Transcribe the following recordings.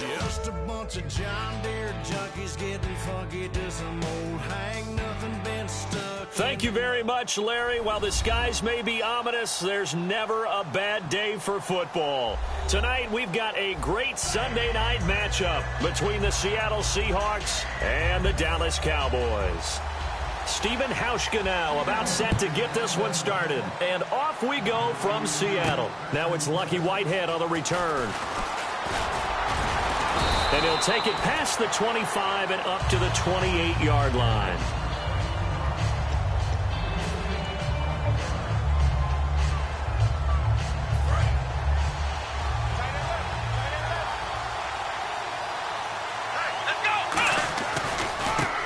Just a bunch of John Deere junkies getting funky to some old hang nothing been stuck. Thank you very much, Larry. While the skies may be ominous, there's never a bad day for football. Tonight, we've got a great Sunday night matchup between the Seattle Seahawks and the Dallas Cowboys. Stephen Hauschka now about set to get this one started. And off we go from Seattle. Now it's Lucky Whitehead on the return. And he'll take it past the 25 and up to the 28-yard line.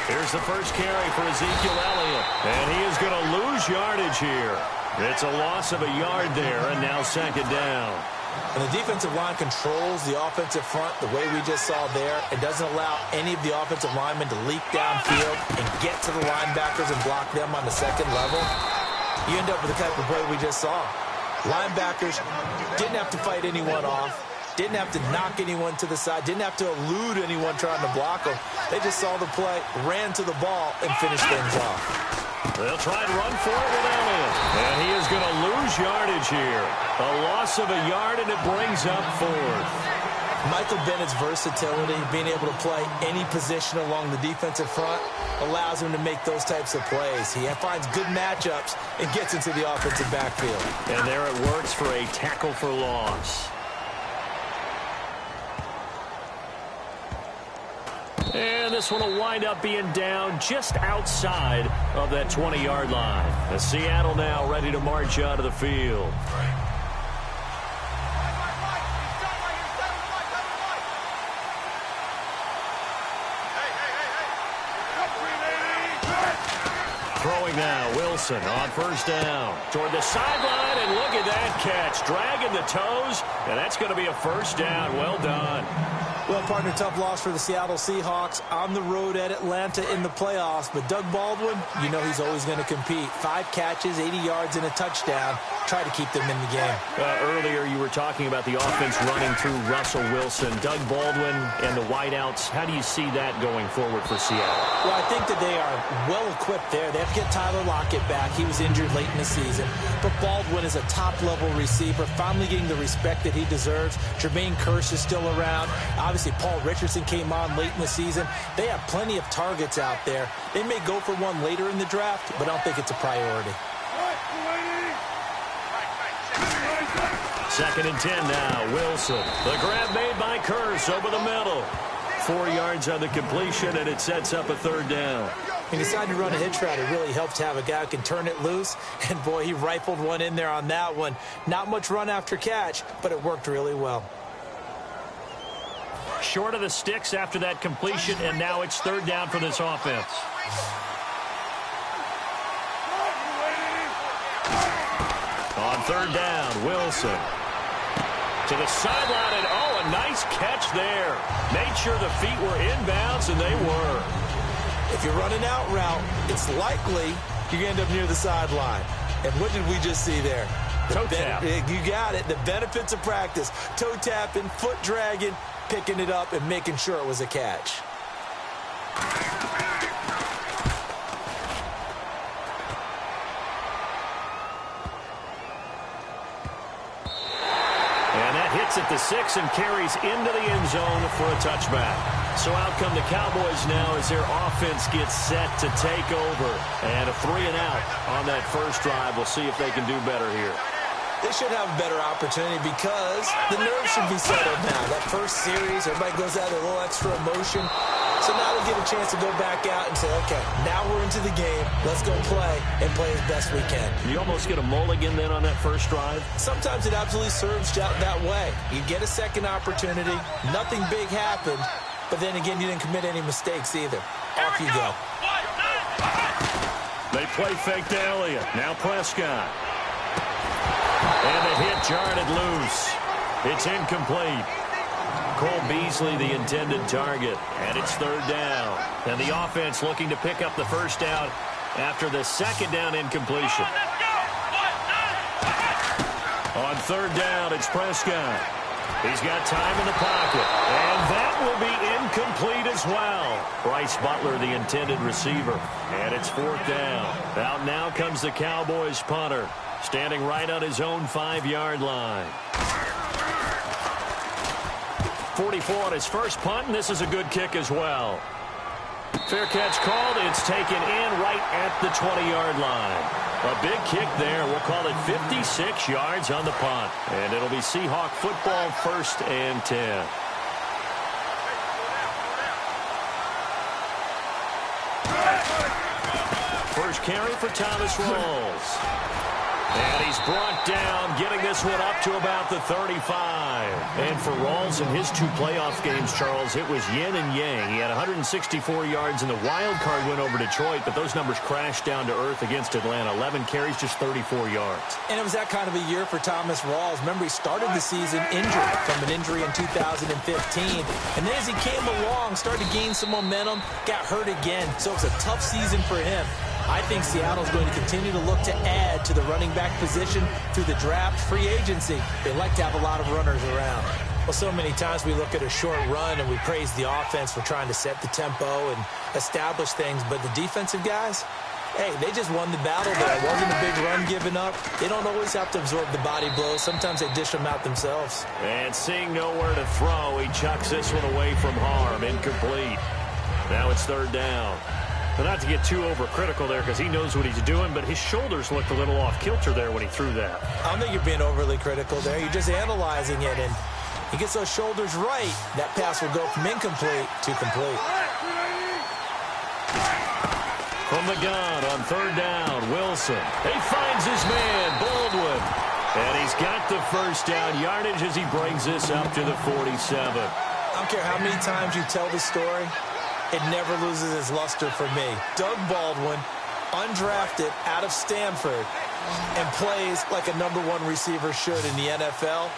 Here's the first carry for Ezekiel Elliott. And he is going to lose yardage here. It's a loss of a yard there, and now second down. And the defensive line controls the offensive front the way we just saw there. It doesn't allow any of the offensive linemen to leak downfield and get to the linebackers and block them on the second level. You end up with the type of play we just saw. Linebackers didn't have to fight anyone off, didn't have to knock anyone to the side, didn't have to elude anyone trying to block them. They just saw the play, ran to the ball, and finished things off. They'll try and run for it with Elliott. And he is going to lose yardage here. A loss of a yard, and it brings up fourth. Michael Bennett's versatility, being able to play any position along the defensive front, allows him to make those types of plays. He finds good matchups and gets into the offensive backfield. And there it works for a tackle for loss. And this one will wind up being down just outside of that 20-yard line. As Seattle now ready to march out of the field. Throwing now, Wilson on first down. Toward the sideline, and look at that catch. Dragging the toes, and that's going to be a first down. Well done. Well, partner, tough loss for the Seattle Seahawks on the road at Atlanta in the playoffs. But Doug Baldwin, you know he's always going to compete. 5 catches, 80 yards, and a touchdown. Try to keep them in the game. Earlier, you were talking about the offense running through Russell Wilson. Doug Baldwin and the wideouts, how do you see that going forward for Seattle? Well, I think that they are well-equipped there. They have to get Tyler Lockett back. He was injured late in the season. But Baldwin is a top-level receiver, finally getting the respect that he deserves. Jermaine Kearse is still around. Obviously, Paul Richardson came on late in the season. They have plenty of targets out there. They may go for one later in the draft, but I don't think it's a priority. Second and 10 now, Wilson. The grab made by Kearse over the middle. 4 yards on the completion, and it sets up a third down. He decided to run a hitch route. It really helps to have a guy who can turn it loose. And, boy, he rifled one in there on that one. Not much run after catch, but it worked really well. Short of the sticks after that completion, and now it's third down for this offense. On third down, Wilson. To the sideline, and a nice catch there. Made sure the feet were inbounds, and they were. If you run an out route, it's likely you end up near the sideline. And what did we just see there? Toe tap. You got it. The benefits of practice. Toe tapping, foot dragging, picking it up, and making sure it was a catch. Hits at the 6 and carries into the end zone for a touchback. So out come the Cowboys now as their offense gets set to take over. And a 3 and out on that first drive. We'll see if they can do better here. They should have a better opportunity because the nerves should be settled now. That first series, everybody goes out with a little extra emotion. So now they'll get a chance to go back out and say, okay, now we're into the game. Let's go play and play as best we can. You almost get a mulligan then on that first drive? Sometimes it absolutely serves that way. You get a second opportunity. Nothing big happened. But then again, you didn't commit any mistakes either. Off you go. They play fake to Elliott. Now Prescott. And the hit jarred it loose. It's incomplete. Cole Beasley, the intended target, and it's third down. And the offense looking to pick up the first down after the second down incompletion. On third down, it's Prescott. He's got time in the pocket. And that will be incomplete as well. Bryce Butler, the intended receiver. And it's 4th down. Out now comes the Cowboys punter, standing right on his own 5-yard line. 44 on his first punt, and this is a good kick as well. Fair catch called. It's taken in right at the 20-yard line. A big kick there. We'll call it 56 yards on the punt. And it'll be Seahawk football, 1st and 10. First carry for Thomas Rawls. And he's brought down, getting this one up to about the 35. And for Rawls in his 2 playoff games, Charles, it was yin and yang. He had 164 yards in the wild card win over Detroit, but those numbers crashed down to earth against Atlanta. 11 carries, just 34 yards. And it was that kind of a year for Thomas Rawls. Remember, he started the season injured from an injury in 2015. And then as he came along, started to gain some momentum, got hurt again. So it was a tough season for him. I think Seattle's going to continue to look to add to the running back position through the draft, free agency. They like to have a lot of runners around. Well, so many times we look at a short run and we praise the offense for trying to set the tempo and establish things. But the defensive guys, hey, they just won the battle there. It wasn't a big run given up. They don't always have to absorb the body blows. Sometimes they dish them out themselves. And seeing nowhere to throw, he chucks this one away from harm. Incomplete. Now it's 3rd down. But not to get too overcritical there because he knows what he's doing, but his shoulders looked a little off kilter there when he threw that. I don't think you're being overly critical there. You're just analyzing it, and he gets those shoulders right. That pass will go from incomplete to complete. From the gun on 3rd down, Wilson. He finds his man, Baldwin. And he's got the 1st down yardage as he brings this up to the 47. I don't care how many times you tell the story. It never loses its luster for me. Doug Baldwin, undrafted out of Stanford, and plays like a #1 receiver should in the NFL.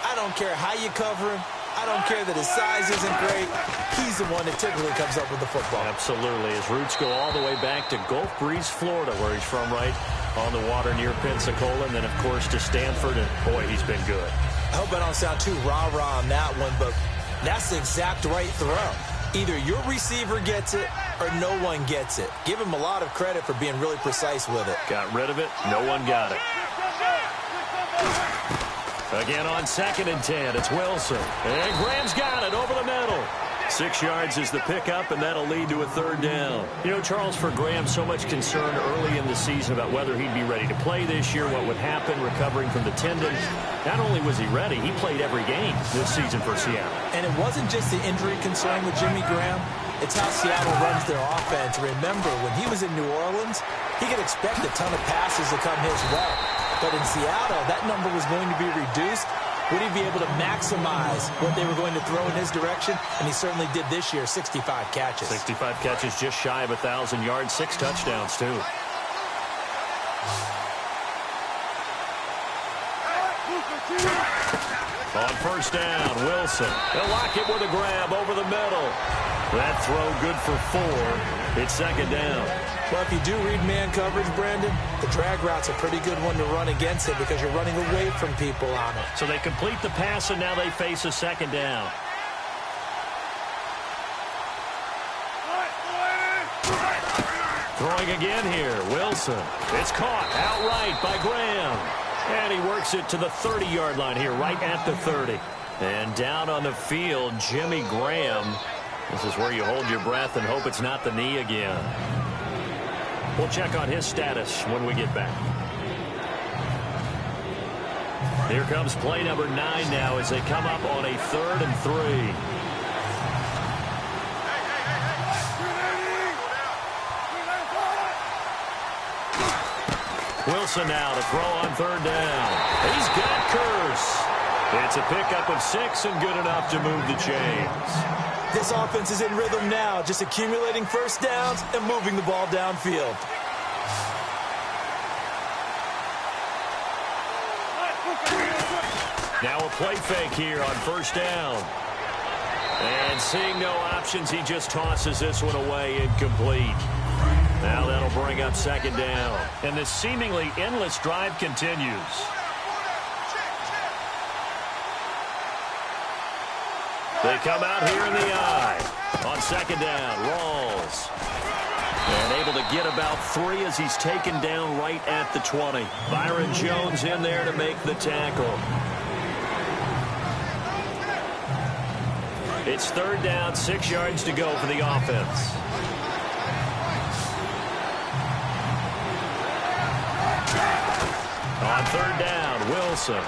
I don't care how you cover him. I don't care that his size isn't great. He's the one that typically comes up with the football. Absolutely. His roots go all the way back to Gulf Breeze, Florida, where he's from, right on the water near Pensacola, and then, of course, to Stanford, and, boy, he's been good. I hope I don't sound too rah-rah on that one, but that's the exact right throw. Either your receiver gets it or no one gets it. Give him a lot of credit for being really precise with it. Got rid of it. No one got it. Again on 2nd and 10. It's Wilson. And Graham's got it over the middle. 6 yards is the pickup, and that'll lead to a 3rd down. You know, Charles, for Graham, so much concern early in the season about whether he'd be ready to play this year, what would happen recovering from the tendon. Not only was he ready, he played every game this season for Seattle. And it wasn't just the injury concern with Jimmy Graham. It's how Seattle runs their offense. Remember, when he was in New Orleans, he could expect a ton of passes to come his way. But in Seattle, that number was going to be reduced. Would he be able to maximize what they were going to throw in his direction? And he certainly did this year, 65 catches. 65 catches, just shy of 1,000 yards, 6 touchdowns, too. On 1st down, Wilson. They'll lock it with a grab over the middle. That throw good for 4. It's 2nd down. Well, if you do read man coverage, Brandon, the drag route's a pretty good one to run against it because you're running away from people on it. So they complete the pass, and now they face a 2nd down. Throwing again here, Wilson. It's caught outright by Graham. And he works it to the 30-yard line here, right at the 30. And down on the field, Jimmy Graham. This is where you hold your breath and hope it's not the knee again. We'll check on his status when we get back. Here comes play number 9 now as they come up on a 3rd and 3. Wilson now to throw on 3rd down. He's got Curse. It's a pickup of 6 and good enough to move the chains. This offense is in rhythm now, just accumulating 1st downs and moving the ball downfield. Now a play fake here on 1st down. And seeing no options, he just tosses this one away, incomplete. Now that'll bring up 2nd down. And this seemingly endless drive continues. They come out here in the eye. On second down, Rawls. And able to get about 3 as he's taken down right at the 20. Byron Jones in there to make the tackle. It's third down, 6 yards to go for the offense. On third down, Wilson.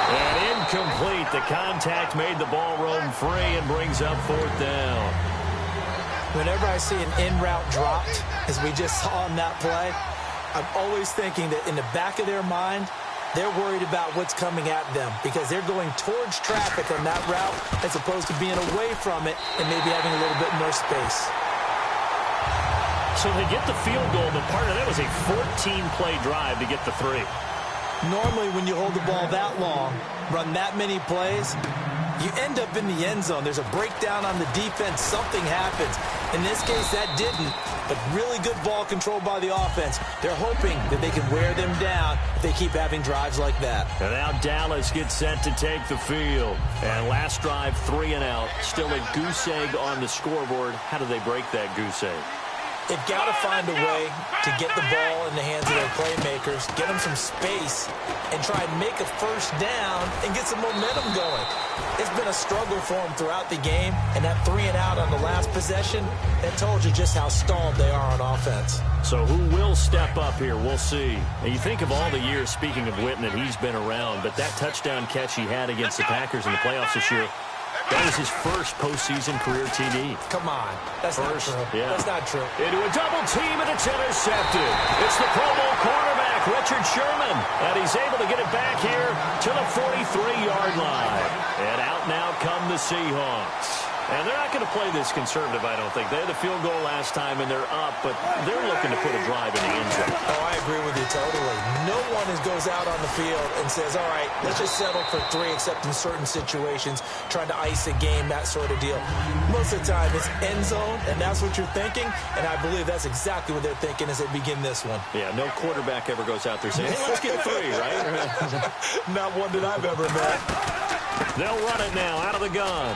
And incomplete. The contact made the ball roam free and brings up fourth down. Whenever I see an in-route dropped, as we just saw in that play, I'm always thinking that in the back of their mind, they're worried about what's coming at them because they're going towards traffic on that route as opposed to being away from it and maybe having a little bit more space. So they get the field goal, but part of that was a 14-play drive to get the 3. Normally, when you hold the ball that long, run that many plays, you end up in the end zone. There's a breakdown on the defense. Something happens. In this case, that didn't, but really good ball control by the offense. They're hoping that they can wear them down if they keep having drives like that. And now Dallas gets set to take the field. And last drive, 3 and out. Still a goose egg on the scoreboard. How do they break that goose egg? They've got to find a way to get the ball in the hands of their playmakers, get them some space, and try and make a first down and get some momentum going. It's been a struggle for them throughout the game, and that 3 and out on the last possession, that told you just how stalled they are on offense. So who will step up here? We'll see. And you think of all the years, speaking of Witten, that he's been around, but that touchdown catch he had against the Packers in the playoffs this year, that was his first postseason career TD. Come on. That's not true. Yeah. That's not true. Into a double team, and it's intercepted. It's the Pro Bowl quarterback, Richard Sherman. And he's able to get it back here to the 43-yard line. And out now come the Seahawks. And they're not going to play this conservative, I don't think. They had the field goal last time, and they're up, but they're looking to put a drive in the end zone. Oh, I agree with you totally. No one goes out on the field and says, all right, let's just settle for 3, except in certain situations, trying to ice a game, that sort of deal. Most of the time, it's end zone, and that's what you're thinking, and I believe that's exactly what they're thinking as they begin this one. Yeah, no quarterback ever goes out there saying, hey, let's get 3, right? Not one that I've ever met. They'll run it now out of the gun.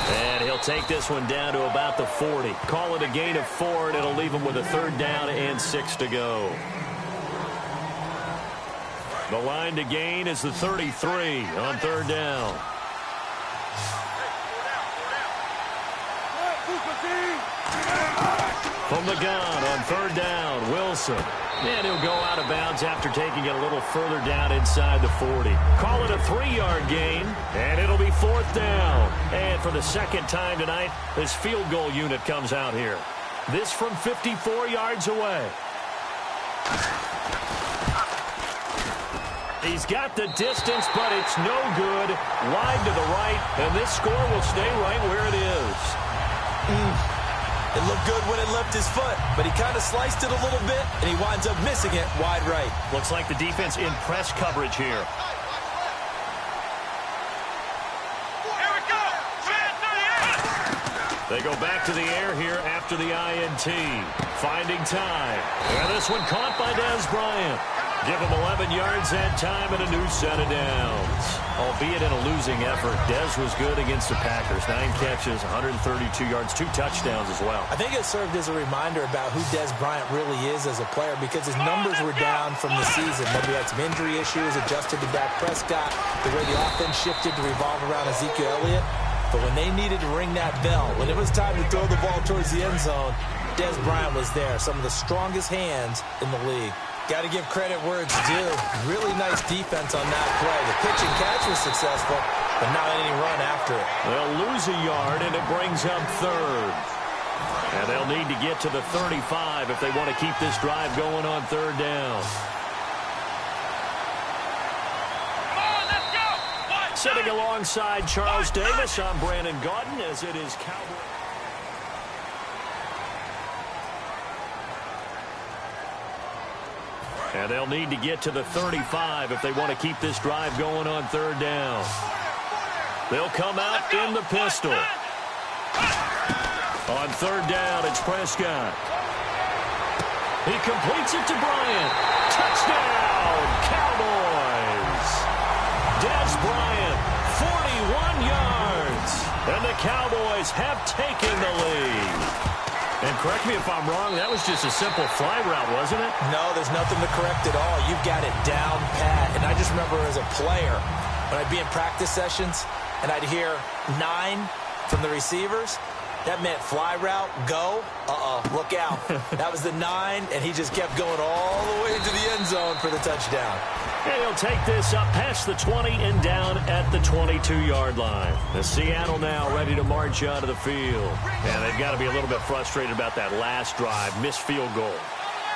And he'll take this one down to about the 40. Call it a gain of 4, and it'll leave him with a third down and 6 to go. The line to gain is the 33 on third down. From the gun on third down, Wilson. And he'll go out of bounds after taking it a little further down inside the 40. Call it a 3-yard gain, and it'll be fourth down. And for the second time tonight, this field goal unit comes out here. This from 54 yards away. He's got the distance, but it's no good. Wide to the right, and this score will stay right where it is. It looked good when it left his foot, but he kind of sliced it a little bit, and he winds up missing it wide right. Looks like the defense in press coverage here. Here we go. They go back to the air here after the INT. Finding time. And this one caught by Dez Bryant. Give him 11 yards that time and a new set of downs. Albeit in a losing effort, Dez was good against the Packers. 9 catches, 132 yards, 2 touchdowns as well. I think it served as a reminder about who Dez Bryant really is as a player because his numbers were down from the season. Maybe he had some injury issues, adjusted to Dak Prescott, the way the offense shifted to revolve around Ezekiel Elliott. But when they needed to ring that bell, when it was time to throw the ball towards the end zone, Dez Bryant was there. Some of the strongest hands in the league. Got to give credit where it's due. Really nice defense on that play. The pitch and catch was successful, but not any run after it. They'll lose a yard, and it brings up third. And they'll need to get to the 35 if they want to keep this drive going on third down. Sitting alongside Charles Davis, I'm Brandon Gaudin, as it is Cowboys. And they'll need to get to the 35 if they want to keep this drive going on third down. They'll come out in the pistol. On third down, it's Prescott. He completes it to Bryant. Touchdown, Cowboys. Dez Bryant, 41 yards. And the Cowboys have taken the lead. And correct me if I'm wrong, that was just a simple fly route, wasn't it? No, there's nothing to correct at all. You've got it down pat. And I just remember as a player, when I'd be in practice sessions and I'd hear 9 from the receivers, that meant fly route, go, look out. That was the 9, and he just kept going all the way into the end zone for the touchdown. And he'll take this up past the 20 and down at the 22-yard line. The Seattle now ready to march out of the field. And they've got to be a little bit frustrated about that last drive, missed field goal.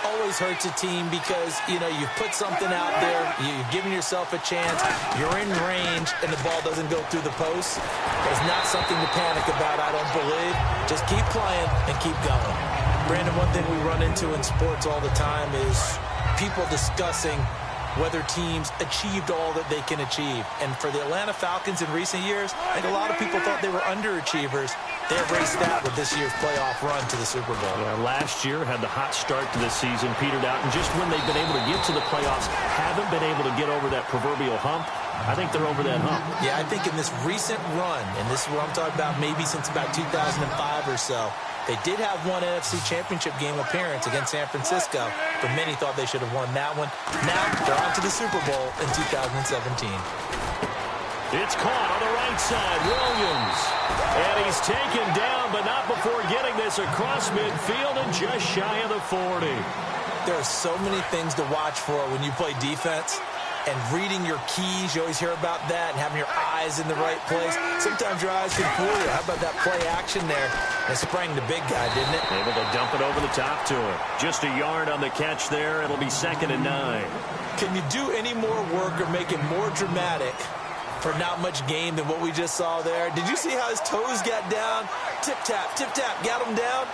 Always hurts a team because, you've put something out there, you've given yourself a chance, you're in range, and the ball doesn't go through the post. It's not something to panic about, I don't believe. Just keep playing and keep going. Brandon, one thing we run into in sports all the time is people discussing whether teams achieved all that they can achieve. And for the Atlanta Falcons in recent years, I think a lot of people thought they were underachievers. They erased that with this year's playoff run to the Super Bowl. Yeah, last year had the hot start to this season, petered out, and just when they've been able to get to the playoffs, haven't been able to get over that proverbial hump. I think they're over that hump. Yeah, I think in this recent run, and this is what I'm talking about maybe since about 2005 or so, they did have one NFC Championship game appearance against San Francisco, but many thought they should have won that one. Now they're on to the Super Bowl in 2017. It's caught on the right side, Williams. And he's taken down, but not before getting this across midfield and just shy of the 40. There are so many things to watch for when you play defense. And reading your keys, you always hear about that, and having your eyes in the right place. Sometimes your eyes can fool you. How about that play action there? It sprang the big guy, didn't it? Able to dump it over the top to him. Just a yard on the catch there. It'll be 2nd and 9. Can you do any more work or make it more dramatic for not much game than what we just saw there? Did you see how his toes got down? Tip-tap, got him down.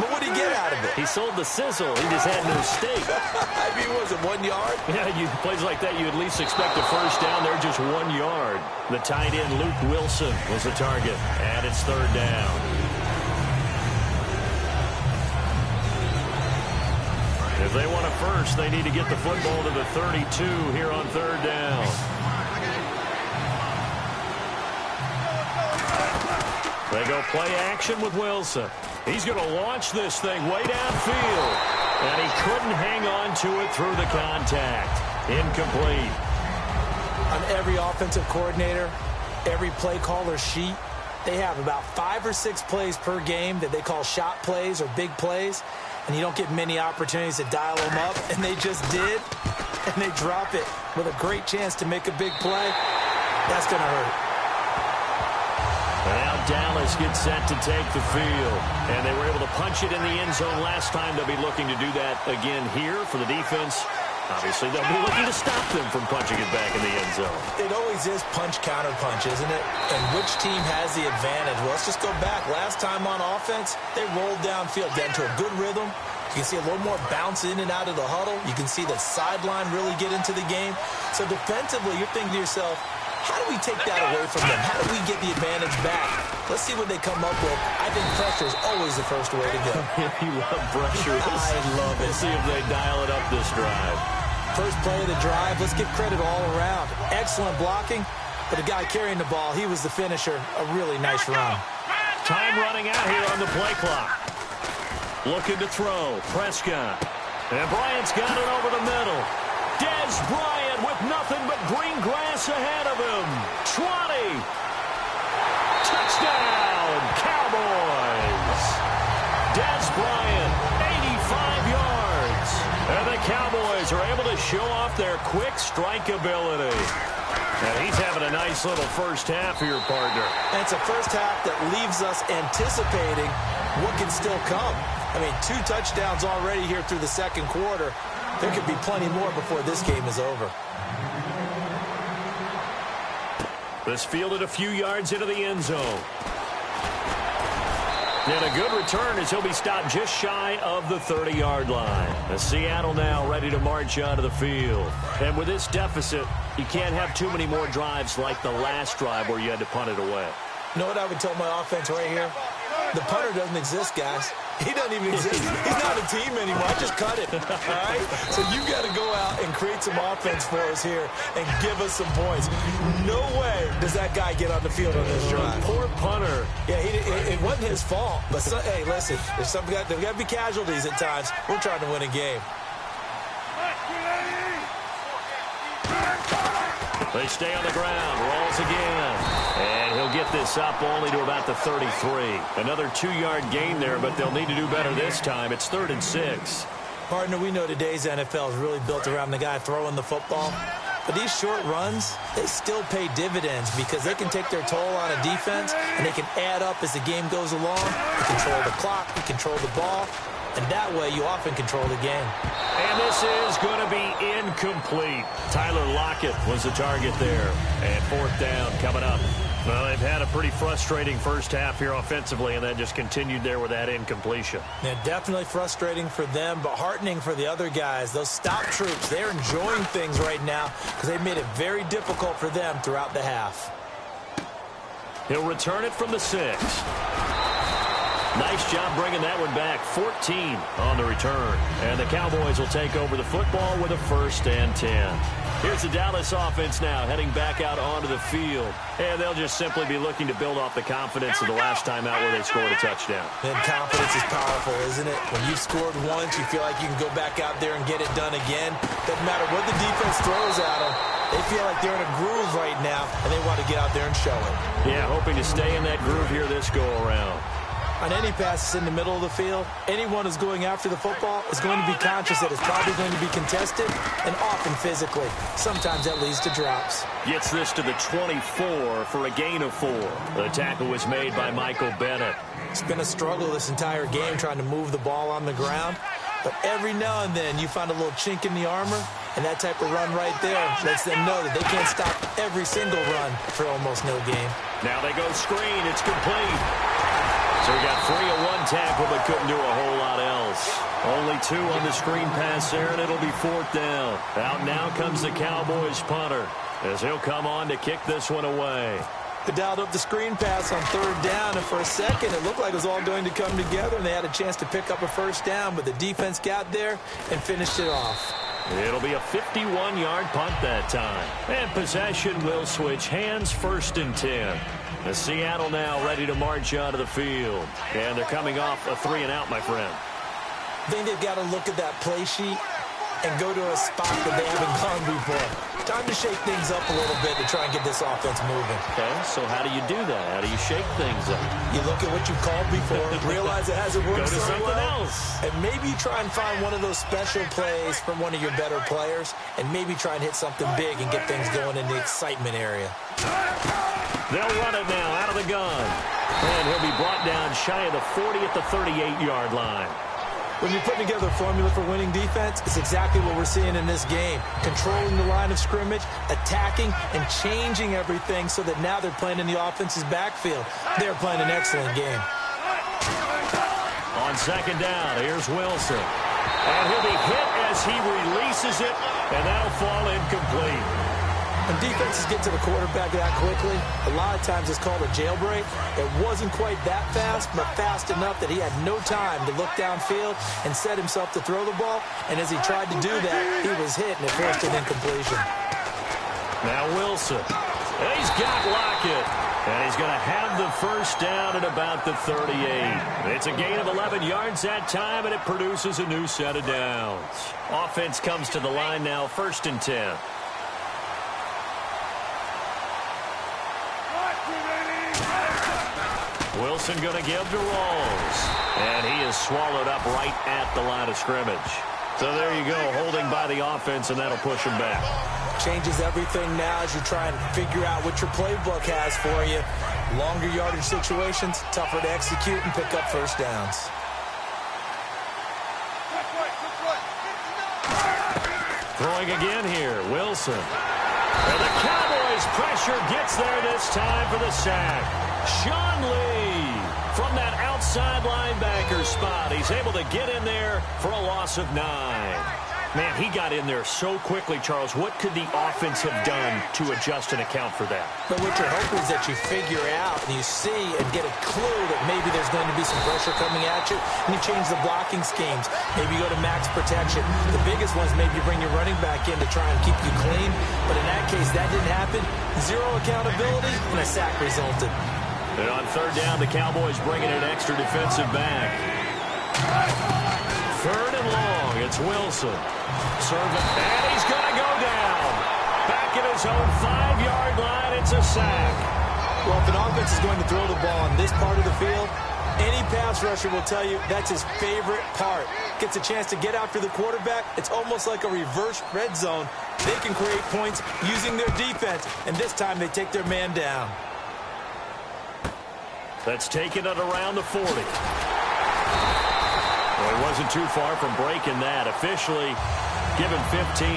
But what did he get out of it? He sold the sizzle. He just had no steak. I mean, was it 1 yard? Yeah, plays like that, you at least expect a first down. They're just 1 yard. The tight end, Luke Wilson, was the target. And it's 3rd down. If they want a first, they need to get the football to the 32 here on 3rd down. They go play action with Wilson. He's going to launch this thing way downfield. And he couldn't hang on to it through the contact. Incomplete. On every offensive coordinator, every play caller sheet, they have about 5 or 6 plays per game that they call shot plays or big plays. And you don't get many opportunities to dial them up. And they just did. And they drop it with a great chance to make a big play. That's going to hurt. And now Dallas gets set to take the field. And they were able to punch it in the end zone last time. They'll be looking to do that again here for the defense. Obviously, they'll be looking to stop them from punching it back in the end zone. It always is punch-counter-punch, isn't it? And which team has the advantage? Well, let's just go back. Last time on offense, they rolled downfield, got into a good rhythm. You can see a little more bounce in and out of the huddle. You can see the sideline really get into the game. So defensively, you're thinking to yourself, how do we take that away from them? How do we get the advantage back? Let's see what they come up with. I think pressure is always the first way to go. You love pressure. I love it. Let's see if they dial it up this drive. First play of the drive, let's give credit all around. Excellent blocking, but the guy carrying the ball, he was the finisher. A really nice run. Time running out here on the play clock. Looking to throw. Prescott. And Bryant's got it over the middle. Dez Bryant with nothing but green grass ahead of him. 20. Touchdown, Cowboys. Dez Bryant, 85 yards. And the Cowboys are able to show off their quick strike ability. And he's having a nice little first half here, partner. And it's a first half that leaves us anticipating what can still come. I mean, 2 touchdowns already here through the second quarter. There could be plenty more before this game is over. This fielded a few yards into the end zone. And a good return as he'll be stopped just shy of the 30-yard line. The Seattle now ready to march onto the field. And with this deficit, you can't have too many more drives like the last drive where you had to punt it away. You know what I would tell my offense right here? The punter doesn't exist, guys. He doesn't even exist. He's not a team anymore. I just cut it, all right? So you got to go out and create some offense for us here and give us some points. No way does that guy get on the field on this drive. Poor punter. Yeah, it wasn't his fault. But, hey, listen, there's got to be casualties at times. We're trying to win a game. They stay on the ground, rolls again, and he'll get this up only to about the 33. Another 2-yard gain there, but they'll need to do better this time. It's 3rd and 6. Partner, we know today's NFL is really built around the guy throwing the football. But these short runs, they still pay dividends because they can take their toll on a defense, and they can add up as the game goes along. You control the clock, you control the ball, and that way you often control the game. And this is going to be incomplete. Tyler Lockett was the target there. And 4th down coming up. Well, they've had a pretty frustrating first half here offensively, and then just continued there with that incompletion. Yeah, definitely frustrating for them, but heartening for the other guys. Those stop troops, they're enjoying things right now because they've made it very difficult for them throughout the half. He'll return it from the 6. Nice job bringing that one back. 14 on the return. And the Cowboys will take over the football with a 1st and 10. Here's the Dallas offense now heading back out onto the field. And they'll just simply be looking to build off the confidence of the last time out where they scored a touchdown. And confidence is powerful, isn't it? When you've scored once, you feel like you can go back out there and get it done again. Doesn't matter what the defense throws at them. They feel like they're in a groove right now, and they want to get out there and show it. Yeah, hoping to stay in that groove here this go-around. On any passes in the middle of the field, anyone who's going after the football is going to be conscious that it's probably going to be contested and often physically. Sometimes that leads to drops. Gets this to the 24 for a gain of 4. The tackle was made by Michael Bennett. It's been a struggle this entire game trying to move the ball on the ground. But every now and then you find a little chink in the armor, and that type of run right there lets them know that they can't stop every single run for almost no gain. Now they go screen. It's complete. So he got 3 of 1 tackle, but couldn't do a whole lot else. Only 2 on the screen pass there, and it'll be 4th down. Out now comes the Cowboys punter, as he'll come on to kick this one away. They dialed up the screen pass on 3rd down, and for a second it looked like it was all going to come together, and they had a chance to pick up a 1st down, but the defense got there and finished it off. It'll be a 51-yard punt that time. And possession will switch hands, 1st and 10. The Seattle now ready to march onto the field. And they're coming off a 3-and-out, my friend. I think they've got to look at that play sheet and go to a spot that they haven't gone before. Time to shake things up a little bit to try and get this offense moving. Okay, so how do you do that? How do you shake things up? You look at what you've called before, realize it hasn't worked so well, else. and maybe try and find one of those special plays from one of your better players, and maybe try and hit something big and get things going in the excitement area. They'll run it now out of the gun. And he'll be brought down shy of the 40 at the 38-yard line. When you're putting together a formula for winning defense, it's exactly what we're seeing in this game. Controlling the line of scrimmage, attacking, and changing everything so that now they're playing in the offense's backfield. They're playing an excellent game. On 2nd down, here's Wilson. And he'll be hit as he releases it, and that'll fall incomplete. When defenses get to the quarterback that quickly, a lot of times it's called a jailbreak. It wasn't quite that fast, but fast enough that he had no time to look downfield and set himself to throw the ball. And as he tried to do that, he was hit, and it forced an incompletion. Now Wilson. He's got Lockett. And he's going to have the 1st down at about the 38. It's a gain of 11 yards that time, and it produces a new set of downs. Offense comes to the line now, 1st and 10. Wilson going to give to Rawls. And he is swallowed up right at the line of scrimmage. So there you go, holding by the offense, and that'll push him back. Changes everything now as you try and figure out what your playbook has for you. Longer yardage situations, tougher to execute and pick up 1st downs. Throwing again here, Wilson. And the Cowboys pressure gets there this time for the sack. Sean Lee from that outside linebacker spot. He's able to get in there for a loss of 9. Man, he got in there so quickly, Charles. What could the offense have done to adjust and account for that? But what you're hoping is that you figure out and you see and get a clue that maybe there's going to be some pressure coming at you, and you change the blocking schemes. Maybe you go to max protection. The biggest one is maybe you bring your running back in to try and keep you clean. But in that case, that didn't happen. Zero accountability, and a sack resulted. And on third down, the Cowboys bringing an extra defensive back. Third and long, it's Wilson. Serving, and he's going to go down. Back at his own 5-yard line, it's a sack. Well, if an offense is going to throw the ball on this part of the field, any pass rusher will tell you that's his favorite part. Gets a chance to get after the quarterback. It's almost like a reverse red zone. They can create points using their defense, and this time they take their man down. That's taken it around the 40. Well, he wasn't too far from breaking that. Officially given 15.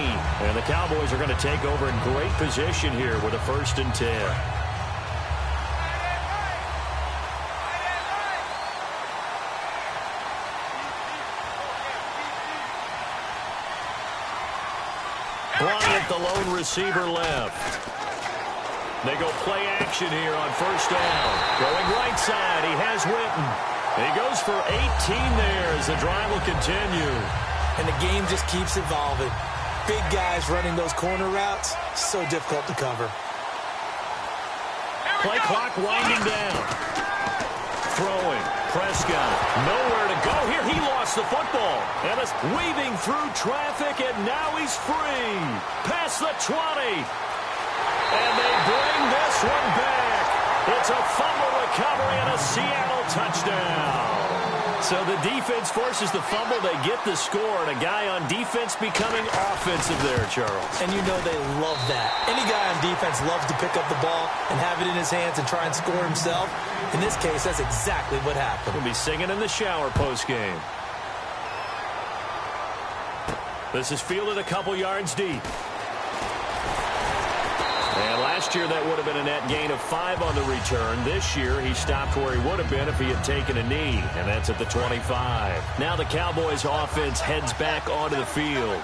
And the Cowboys are going to take over in great position here with a 1st and 10. Bryant, the lone receiver, left. They go play action here on 1st down. Going right side, he has Witten. He goes for 18 there as the drive will continue. And the game just keeps evolving. Big guys running those corner routes, so difficult to cover. Play clock winding down. Throwing. Prescott. Nowhere to go here. He lost the football. And is weaving through traffic, and now he's free. Past the 20. And they bring this one back. It's a fumble recovery and a Seattle touchdown. So the defense forces the fumble. They get the score, and a guy on defense becoming offensive there, Charles. And you know they love that. Any guy on defense loves to pick up the ball and have it in his hands and try and score himself. In this case, that's exactly what happened. He'll be singing in the shower postgame. This is fielded a couple yards deep. And last year, that would have been a net gain of 5 on the return. This year, he stopped where he would have been if he had taken a knee, and that's at the 25. Now the Cowboys' offense heads back onto the field.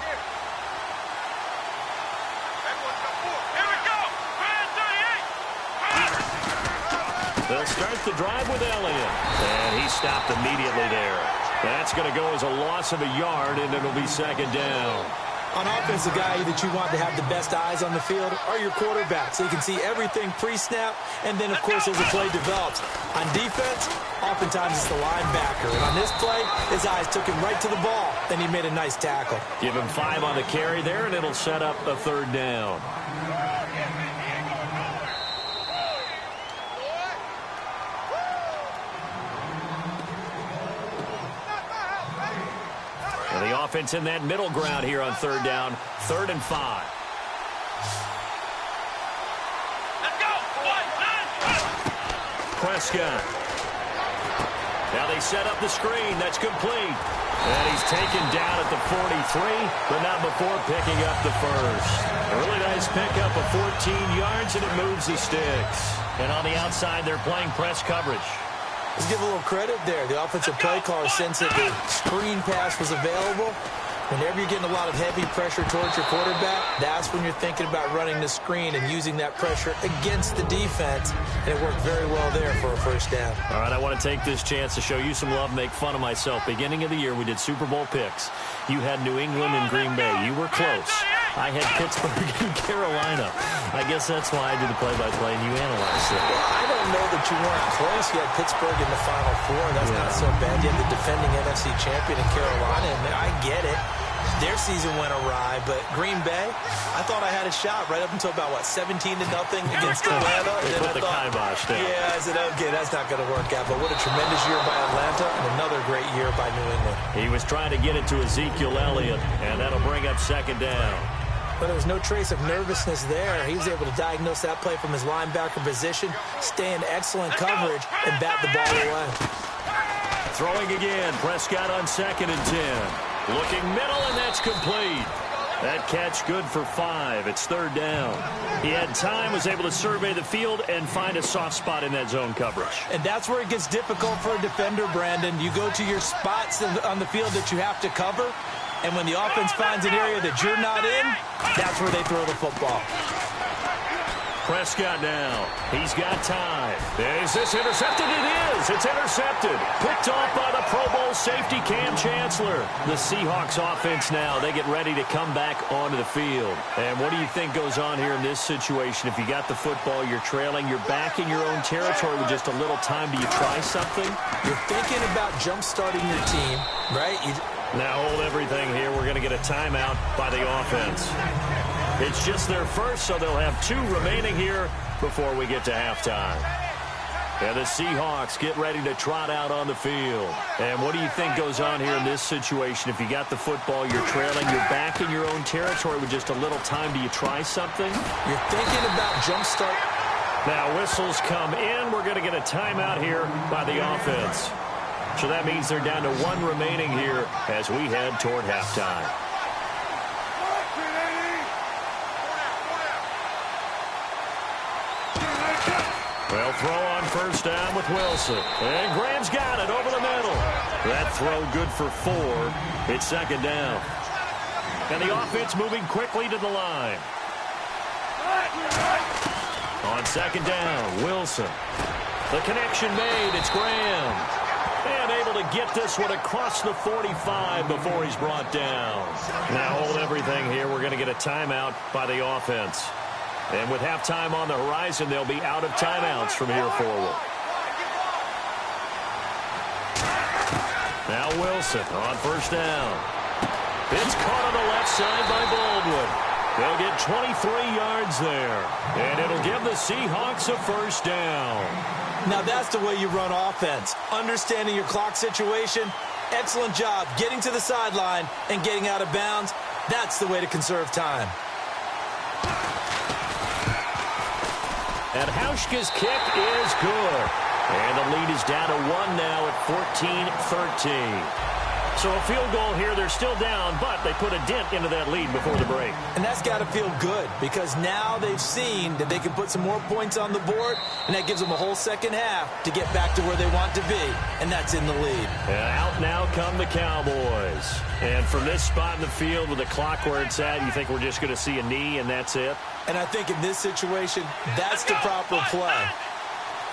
They'll start the drive with Elliott, and he stopped immediately there. That's going to go as a loss of a yard, and it'll be 2nd down. On offense, the guy that you want to have the best eyes on the field are your quarterbacks, so you can see everything pre-snap, and then, of course, as the play develops. On defense, oftentimes it's the linebacker. And on this play, his eyes took him right to the ball, and he made a nice tackle. Give him 5 on the carry there, and it'll set up a 3rd down. And the offense in that middle ground here on 3rd down, 3rd and 5. Let's go. Prescott. Now they set up the screen. That's complete. And he's taken down at the 43, but not before picking up the 1st. A really nice pickup of 14 yards, and it moves the sticks. And on the outside, they're playing press coverage. Let's give a little credit there. The offensive play caller sense that the screen pass was available. Whenever you're getting a lot of heavy pressure towards your quarterback, that's when you're thinking about running the screen and using that pressure against the defense. And it worked very well there for a 1st down. All right, I want to take this chance to show you some love, make fun of myself. Beginning of the year, we did Super Bowl picks. You had New England and Green Bay. You were close. I had Pittsburgh and Carolina. I guess that's why I do the play-by-play and you analyze it. Well, I don't know that you weren't close. You had Pittsburgh in the Final Four. That's not so bad. You had the defending NFC champion in Carolina. And I get it. Their season went awry, but Green Bay, I thought I had a shot right up until about, 17-0 against Atlanta. They put the kibosh down. Yeah, I said, okay, that's not going to work out. But what a tremendous year by Atlanta and another great year by New England. He was trying to get it to Ezekiel Elliott, and that'll bring up 2nd down. But there was no trace of nervousness there. He was able to diagnose that play from his linebacker position, stay in excellent coverage, and bat the ball away. Throwing again, Prescott on 2nd and 10. Looking middle, and that's complete. That catch good for 5. It's 3rd down. He had time, was able to survey the field and find a soft spot in that zone coverage. And that's where it gets difficult for a defender, Brandon. You go to your spots on the field that you have to cover, And when the offense finds an area that you're not in, that's where they throw the football. Prescott now. He's got time. Is this intercepted? It is. It's intercepted. Picked off by the Pro Bowl safety Cam Chancellor. The Seahawks offense now, they get ready to come back onto the field. And what do you think goes on here in this situation? If you got the football, you're trailing, you're back in your own territory with just a little time. Do you try something? You're thinking about jump-starting your team, right? Now hold everything here. We're going to get a timeout by the offense. It's just their first, so they'll have 2 remaining here before we get to halftime. And the Seahawks get ready to trot out on the field. And what do you think goes on here in this situation? If you got the football, you're trailing, you're back in your own territory with just a little time. Do you try something? You're thinking about jumpstart. Now whistles come in. We're going to get a timeout here by the offense. So that means they're down to 1 remaining here as we head toward halftime. They'll throw on first down with Wilson. And Graham's got it over the middle. That throw good for 4. It's second down. And the offense moving quickly to the line. On second down, Wilson. The connection made. It's Graham. And able to get this one across the 45 before he's brought down. Now hold everything here. We're going to get a timeout by the offense. And with halftime on the horizon, they'll be out of timeouts from here forward. Now Wilson on first down. It's caught on the left side by Baldwin. They'll get 23 yards there. And it'll give the Seahawks a first down. Now that's the way you run offense. Understanding your clock situation. Excellent job getting to the sideline and getting out of bounds. That's the way to conserve time. And Hauschka's kick is good. And the lead is down to 1 now at 14-13. So a field goal here. They're still down, but they put a dent into that lead before the break. And that's got to feel good because now they've seen that they can put some more points on the board, and that gives them a whole second half to get back to where they want to be, and that's in the lead. And out now come the Cowboys. And from this spot in the field with the clock where it's at, you think we're just going to see a knee and that's it? And I think in this situation, that's the proper play.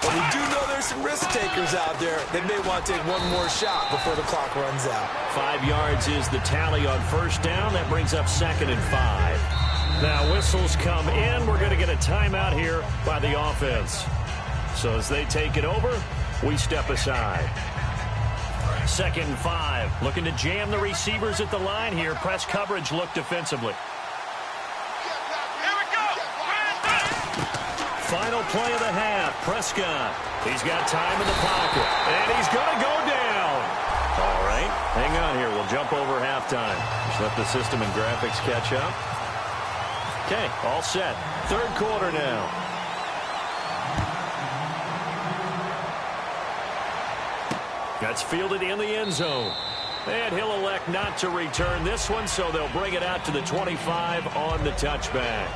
But we do know there's some risk takers out there that may want to take one more shot before the clock runs out. 5 yards is the tally on first down. That brings up 2nd and 5. Now whistles come in. We're going to get a timeout here by the offense. So as they take it over, we step aside. 2nd and 5. Looking to jam the receivers at the line here. Press coverage look defensively. Final play of the half. Prescott. He's got time in the pocket. And he's going to go down. All right. Hang on here. We'll jump over halftime. Just let the system and graphics catch up. Okay. All set. 3rd quarter now. That's fielded in the end zone. And he'll elect not to return this one, so they'll bring it out to the 25 on the touchback.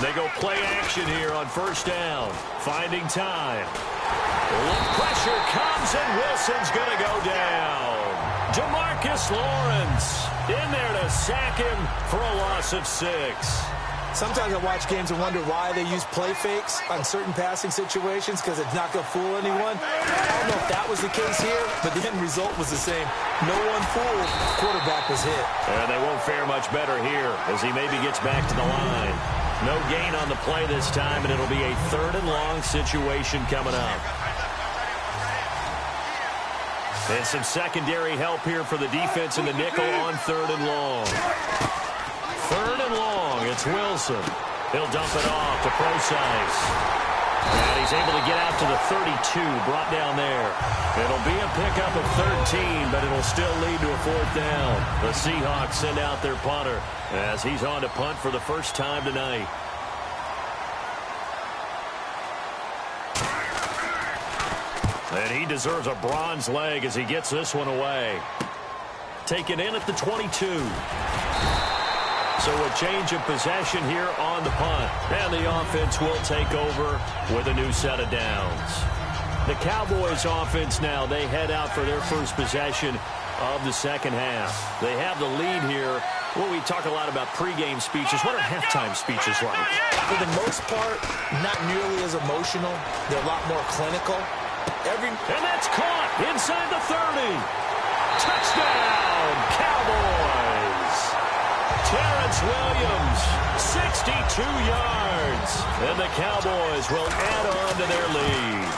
They go play action here on first down. Finding time. Pressure comes, and Wilson's going to go down. DeMarcus Lawrence in there to sack him for a loss of 6. Sometimes I watch games and wonder why they use play fakes on certain passing situations because it's not going to fool anyone. I don't know if that was the case here, but the end result was the same. No one fooled. Quarterback was hit. And they won't fare much better here as he maybe gets back to the line. No gain on the play this time, and it'll be a 3rd and long situation coming up. And some secondary help here for the defense in the nickel on 3rd and long. 3rd and long. It's Wilson. He'll dump it off to Procise. And he's able to get out to the 32, brought down there. It'll be a pickup of 13, but it'll still lead to a 4th down. The Seahawks send out their punter as he's on to punt for the first time tonight. And he deserves a bronze leg as he gets this one away. Taken in at the 22. So a change of possession here on the punt. And the offense will take over with a new set of downs. The Cowboys offense now, they head out for their first possession of the second half. They have the lead here. Well, we talk a lot about pregame speeches. What are halftime speeches like? For the most part, not nearly as emotional. They're a lot more clinical. And that's caught inside the 30. Touchdown, Cowboys. Terrence Williams, 62 yards. And the Cowboys will add on to their lead.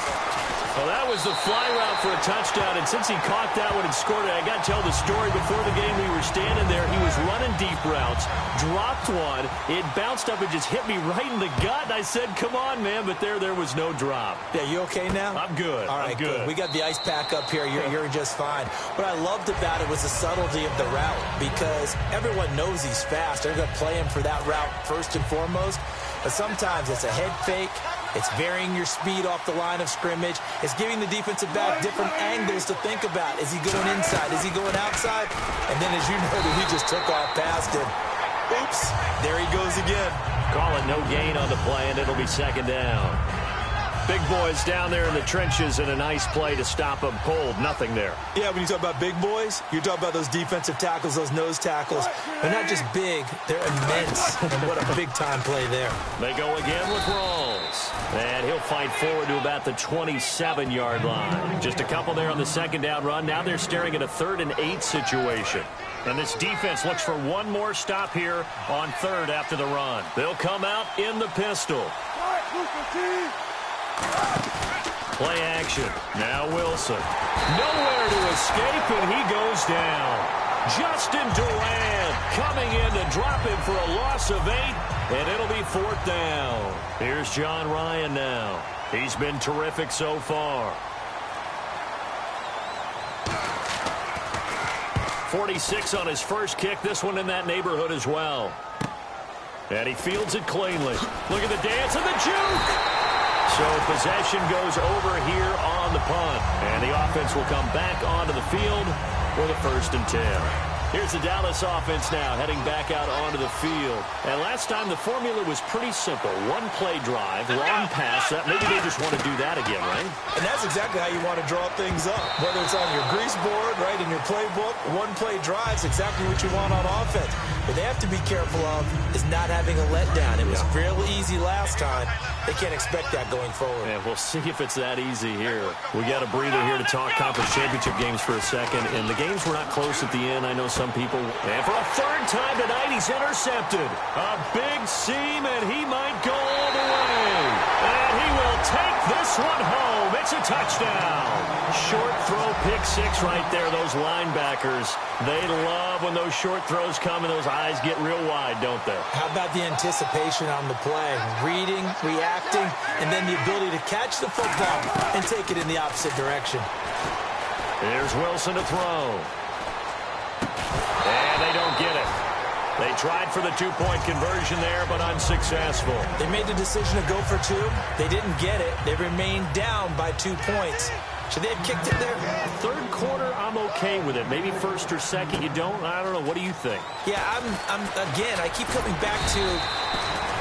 Well, that was the fly route for a touchdown, and since he caught that one and scored it, I got to tell the story. Before the game, we were standing there. He was running deep routes, dropped one. It bounced up and just hit me right in the gut, and I said, come on, man, but there was no drop. Yeah, you okay now? I'm good. All right, I'm good. We got the ice pack up here. You're just fine. What I loved about it was the subtlety of the route, because everyone knows he's fast. They're going to play him for that route first and foremost, but sometimes it's a head fake. It's varying your speed off the line of scrimmage. It's giving the defensive back different angles to think about. Is he going inside? Is he going outside? And then, as you know, he just took off past him. Oops, there he goes again. Call it no gain on the play, and it'll be second down. Big boys down there in the trenches, and a nice play to stop them cold. Nothing there. Yeah, when you talk about big boys, you're talking about those defensive tackles, those nose tackles. They're not just big, they're immense. And what a big-time play there. They go again with Rawls. And he'll fight forward to about the 27-yard line. Just a couple there on the second down run. Now they're staring at a 3rd and 8 situation. And this defense looks for one more stop here on 3rd after the run. They'll come out in the pistol. Play action. Now Wilson. Nowhere to escape, and he goes down. Justin Durant coming in to drop him for a loss of 8, and it'll be 4th down. Here's John Ryan now. He's been terrific so far. 46 on his first kick. This one in that neighborhood as well. And he fields it cleanly. Look at the dance and the juke. So possession goes over here on the punt. And the offense will come back onto the field with a 1st and 10. Here's the Dallas offense now heading back out onto the field. And last time the formula was pretty simple. One play drive, long pass. Maybe they just want to do that again, right? And that's exactly how you want to draw things up. Whether it's on your grease board, right, in your playbook, one play drive's exactly what you want on offense. What they have to be careful of is not having a letdown. It was fairly easy last time. They can't expect that going forward. And we'll see if it's that easy here. We got a breather here to talk conference championship games for a second. And the games were not close at the end. I know some people. And for a 3rd time tonight, he's intercepted. A big seam, and he might go all the way. And he will take this one home. It's a touchdown. Short throw, pick 6 right there. Those linebackers, they love when those short throws come and those eyes get real wide, don't they? How about the anticipation on the play? Reading, reacting, and then the ability to catch the football and take it in the opposite direction. Here's Wilson to throw. And they don't get it. They tried for the 2-point conversion there, but unsuccessful. They made the decision to go for 2. They didn't get it. They remained down by 2 points. Should they have kicked it there? 3rd quarter, I'm okay with it. Maybe 1st or 2nd, you don't? I don't know. What do you think? Yeah, again, I keep coming back to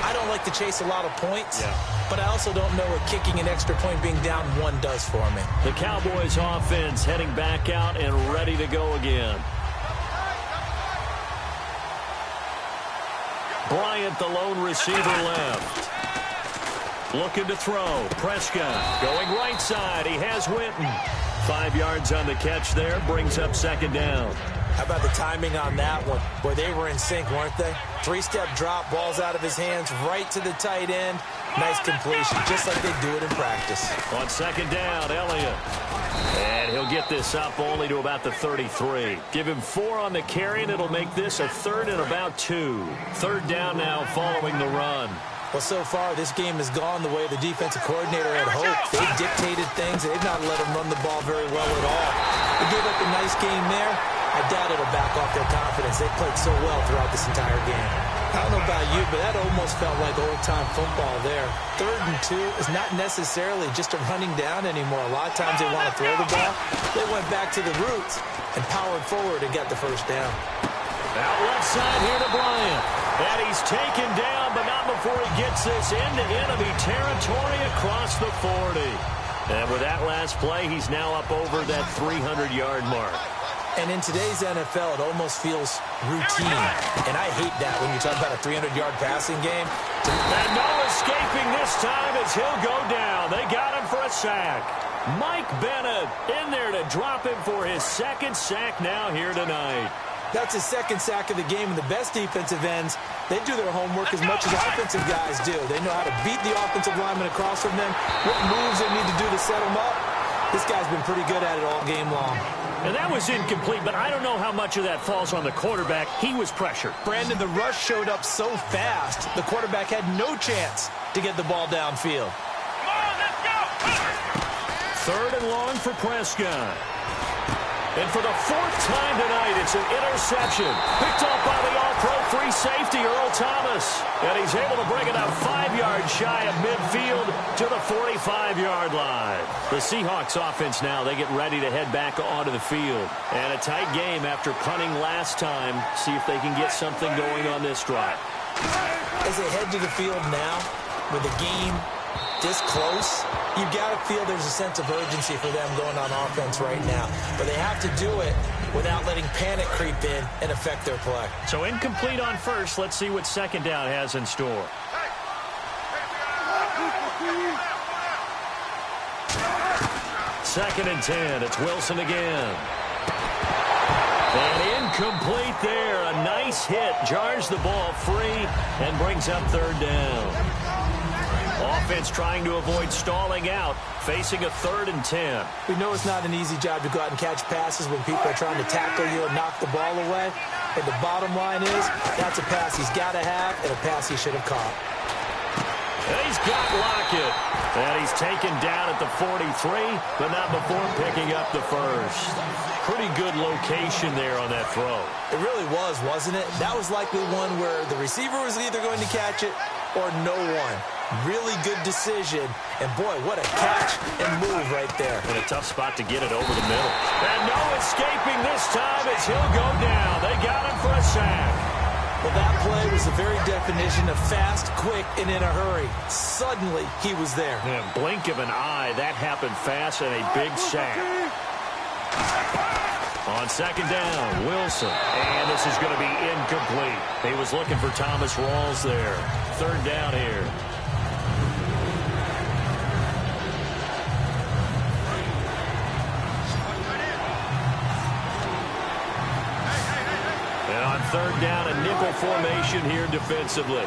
I don't like to chase a lot of points, but I also don't know what kicking an extra point being down 1 does for me. The Cowboys offense heading back out and ready to go again. Bryant, the lone receiver, left. Looking to throw. Prescott going right side. He has Winton. 5 yards on the catch there. Brings up 2nd down. How about the timing on that one? Where they were in sync, weren't they? 3-step drop, balls out of his hands, right to the tight end. Nice completion, just like they do it in practice. On 2nd down, Elliott. And he'll get this up only to about the 33. Give him 4 on the carry, and it'll make this a 3rd and about 2. 3rd down now following the run. Well, so far, this game has gone the way the defensive coordinator had hoped. They've dictated things. They've not let them run the ball very well at all. They gave up a nice game there. I doubt it'll back off their confidence. They played so well throughout this entire game. I don't know about you, but that almost felt like old-time football there. 3rd and 2 is not necessarily just a running down anymore. A lot of times they want to throw the ball. They went back to the roots and powered forward and got the 1st down. Out left side here to Bryant. And he's taken down, but not before he gets this into enemy territory across the 40. And with that last play, he's now up over that 300-yard mark. And in today's NFL, it almost feels routine. And I hate that when you talk about a 300-yard passing game. And no escaping this time as he'll go down. They got him for a sack. Mike Bennett in there to drop him for his second sack now here tonight. That's his second sack of the game, and the best defensive ends, they do their homework as much as offensive guys do. They know how to beat the offensive lineman across from them, what moves they need to do to set them up. This guy's been pretty good at it all game long. And that was incomplete, but I don't know how much of that falls on the quarterback. He was pressured. Brandon, the rush showed up so fast, the quarterback had no chance to get the ball downfield. Come on, let's go. Third and long for Prescott. And for the fourth time tonight, it's an interception. Picked off by the all-pro free safety, Earl Thomas. And he's able to bring it up 5 yards shy of midfield to the 45-yard line. The Seahawks offense now, they get ready to head back onto the field. And a tight game after punting last time. See if they can get something going on this drive. As they head to the field now, with the game this close, you've got to feel there's a sense of urgency for them going on offense right now. But they have to do it without letting panic creep in and affect their play. So incomplete on first. Let's see what second down has in store. Second and 10. It's Wilson again. And incomplete there. A nice hit. Jars the ball free and brings up third down. Offense trying to avoid stalling out, facing a 3rd and 10. We know it's not an easy job to go out and catch passes when people are trying to tackle you and knock the ball away. But the bottom line is, that's a pass he's got to have and a pass he should have caught. And he's got Lockett. And he's taken down at the 43, but not before picking up the first. Pretty good location there on that throw. It really was, wasn't it? That was likely one where the receiver was either going to catch it or no one. Really good decision. And, boy, what a catch and move right there. And a tough spot to get it over the middle. And no escaping this time as he'll go down. They got him for a sack. Well, that play was the very definition of fast, quick, and in a hurry. Suddenly, he was there. Yeah, blink of an eye, that happened fast and a big sack. On second down, Wilson. And this is going to be incomplete. He was looking for Thomas Rawls there. Third down here. And on third down, a nickel formation here defensively.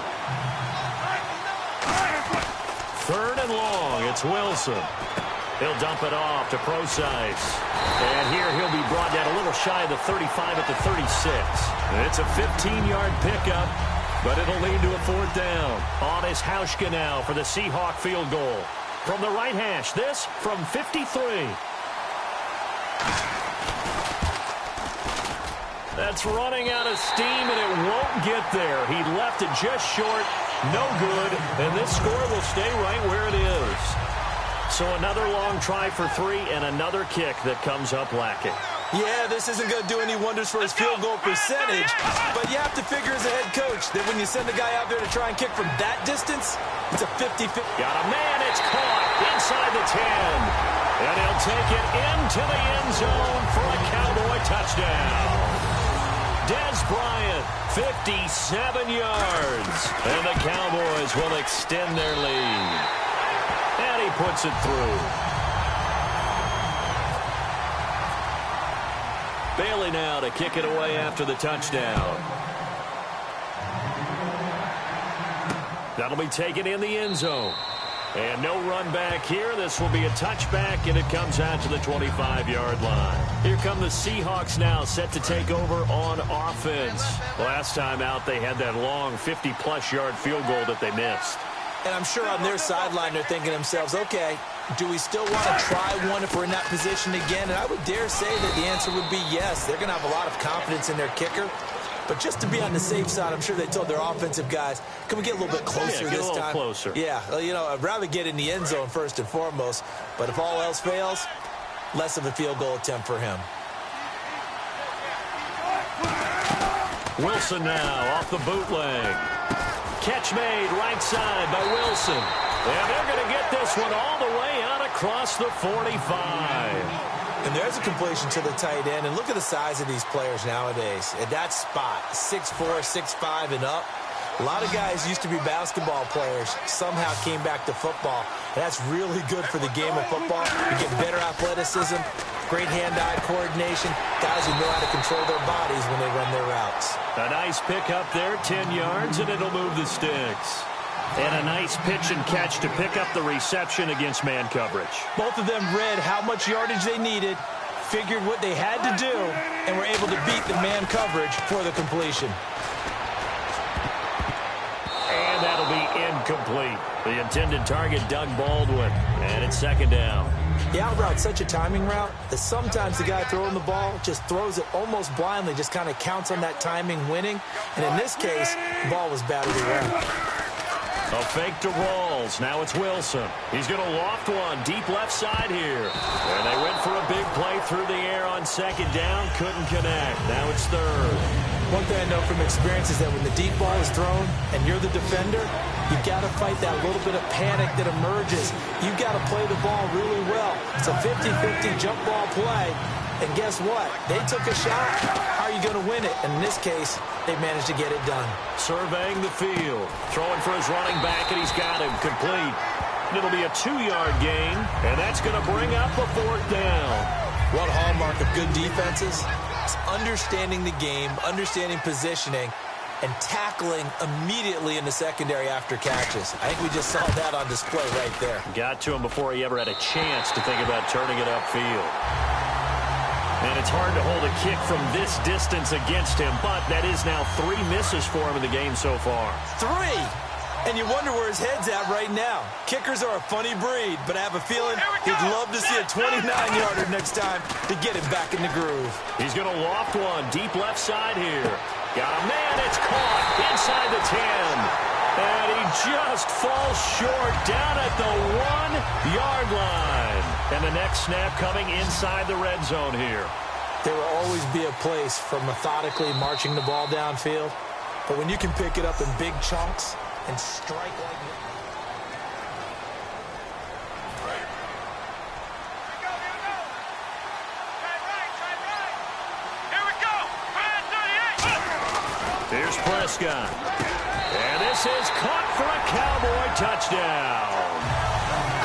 Third and long, it's Wilson. He'll dump it off to Procise. And here he'll be brought down a little shy of the 35 at the 36. And it's a 15-yard pickup, but it'll lead to a fourth down. On is Hauschka now for the Seahawk field goal. From the right hash, this from 53. That's running out of steam, and it won't get there. He left it just short, no good, and this score will stay right where it is. So another long try for 3 and another kick that comes up lacking. Yeah, this isn't going to do any wonders for his field goal percentage, but you have to figure as a head coach that when you send a guy out there to try and kick from that distance, it's a 50-50. Got a man, it's caught inside the 10. And he'll take it into the end zone for a Cowboy touchdown. Dez Bryant, 57 yards. And the Cowboys will extend their lead. And he puts it through. Bailey now to kick it away after the touchdown. That'll be taken in the end zone. And no run back here. This will be a touchback, and it comes out to the 25-yard line. Here come the Seahawks now, set to take over on offense. Last time out, they had that long 50-plus yard field goal that they missed. And I'm sure on their sideline they're thinking to themselves, okay, do we still want to try one if we're in that position again? And I would dare say that the answer would be yes. They're going to have a lot of confidence in their kicker. But just to be on the safe side, I'm sure they told their offensive guys, can we get a little bit closer this time? Get a little closer. Yeah, you know, I'd rather get in the end zone first and foremost. But if all else fails, less of a field goal attempt for him. Wilson now off the bootleg. Catch made right side by Wilson. And they're going to get this one all the way out across the 45. And there's a completion to the tight end. And look at the size of these players nowadays. At that spot, 6'4", 6'5", and up. A lot of guys used to be basketball players, somehow came back to football. And that's really good for the game of football. You get better athleticism, great hand-eye coordination, guys who know how to control their bodies when they run their routes. A nice pick up there, 10 yards, and it'll move the sticks. And a nice pitch and catch to pick up the reception against man coverage. Both of them read how much yardage they needed, figured what they had to do, and were able to beat the man coverage for the completion. And that'll be incomplete. The intended target, Doug Baldwin. And it's second down. The out route's such a timing route that sometimes the guy throwing the ball just throws it almost blindly, just kind of counts on that timing winning. And in this case, the ball was batted around. A fake to Rawls. Now it's Wilson. He's going to loft one deep left side here. And they went for a big play through the air on second down. Couldn't connect. Now it's third. One thing I know from experience is that when the deep ball is thrown and you're the defender, you've got to fight that little bit of panic that emerges. You've got to play the ball really well. It's a 50-50 jump ball play. And guess what? They took a shot. How are you going to win it? And in this case, they managed to get it done. Surveying the field. Throwing for his running back, and he's got him complete. It'll be a 2-yard gain, and that's going to bring up a fourth down. One hallmark of good defenses is understanding the game, understanding positioning, and tackling immediately in the secondary after catches. I think we just saw that on display right there. Got to him before he ever had a chance to think about turning it upfield. And it's hard to hold a kick from this distance against him, but that is now 3 misses for him in the game so far. 3! And you wonder where his head's at right now. Kickers are a funny breed, but I have a feeling he'd love to see a 29-yarder next time to get him back in the groove. He's going to loft one deep left side here. Got a man, it's caught inside the 10. And he just falls short down at the 1-yard line. And the next snap coming inside the red zone here. There will always be a place for methodically marching the ball downfield. But when you can pick it up in big chunks and strike like that. Here we go. Here's Prescott. And this is caught for a Cowboy touchdown.